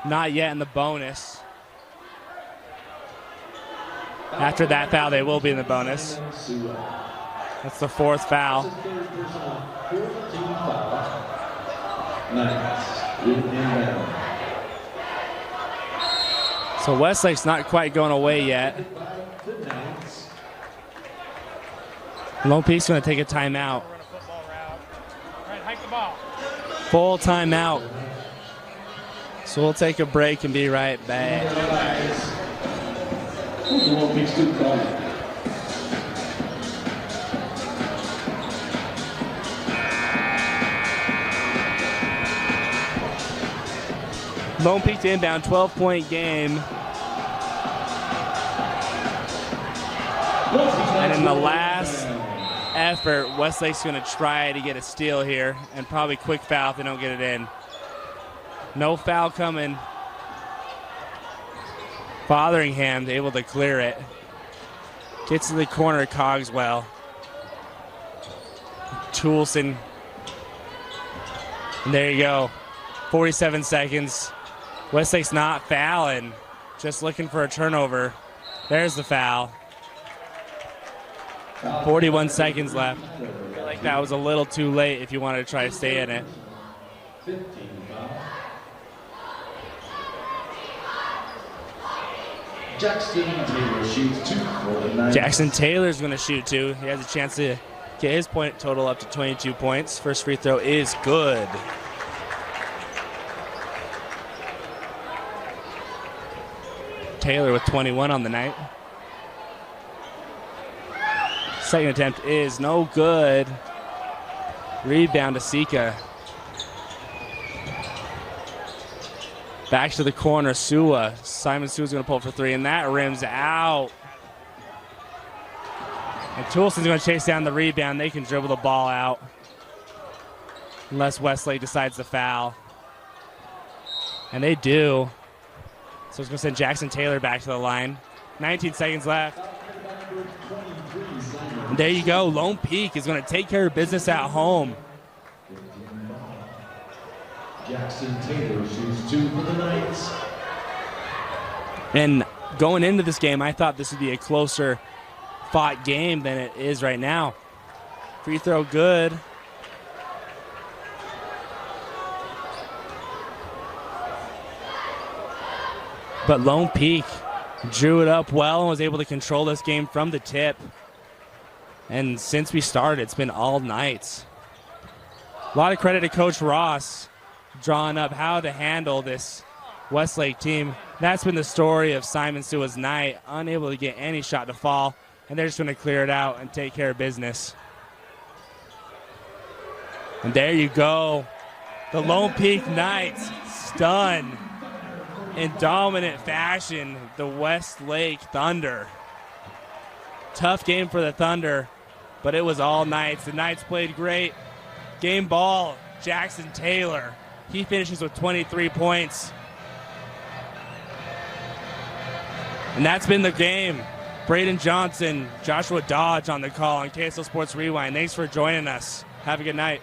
not yet in the bonus. After that foul, they will be in the bonus. That's the 4th foul. So Westlake's not quite going away yet. Lone Peak's going to take a timeout. Full timeout. So we'll take a break and be right back. Lone Peak to inbound, 12-point game. And in the last effort, Westlake's going to try to get a steal here and probably quick foul if they don't get it in. No foul coming. Fotheringham able to clear it. Gets to the corner, Cogswell. Toolson. And there you go. 47 seconds. Westlake's not fouling. Just looking for a turnover. There's the foul. 41 seconds left. I feel like that was a little too late if you wanted to try to stay in it. 15 foul. Jackson Taylor shoots 2 for the Knights. Jackson Taylor's going to shoot 2. He has a chance to get his point total up to 22 points. First free throw is good. Taylor with 21 on the night. Second attempt is no good. Rebound to Sika. Back to the corner, Sua. Simon Sua's going to pull for 3, and that rims out. And Toulson's going to chase down the rebound. They can dribble the ball out. Unless Westlake decides to foul. And they do. So it's going to send Jackson Taylor back to the line. 19 seconds left. And there you go. Lone Peak is going to take care of business at home. Jackson Taylor shoots 2 for the Knights. And going into this game, I thought this would be a closer fought game than it is right now. Free throw good. But Lone Peak drew it up well and was able to control this game from the tip. And since we started, it's been all nights. A lot of credit to Coach Ross drawing up how to handle this Westlake team. That's been the story of Simon Sua's night, unable to get any shot to fall, and they're just going to clear it out and take care of business. And there you go. The Lone Peak Knights stun in dominant fashion the Westlake Thunder. Tough game for the Thunder, but it was all Knights. The Knights played great. Game ball, Jackson Taylor. He finishes with 23 points. And that's been the game. Braden Johnson, Joshua Dodge on the call on KSL Sports Rewind. Thanks for joining us. Have a good night.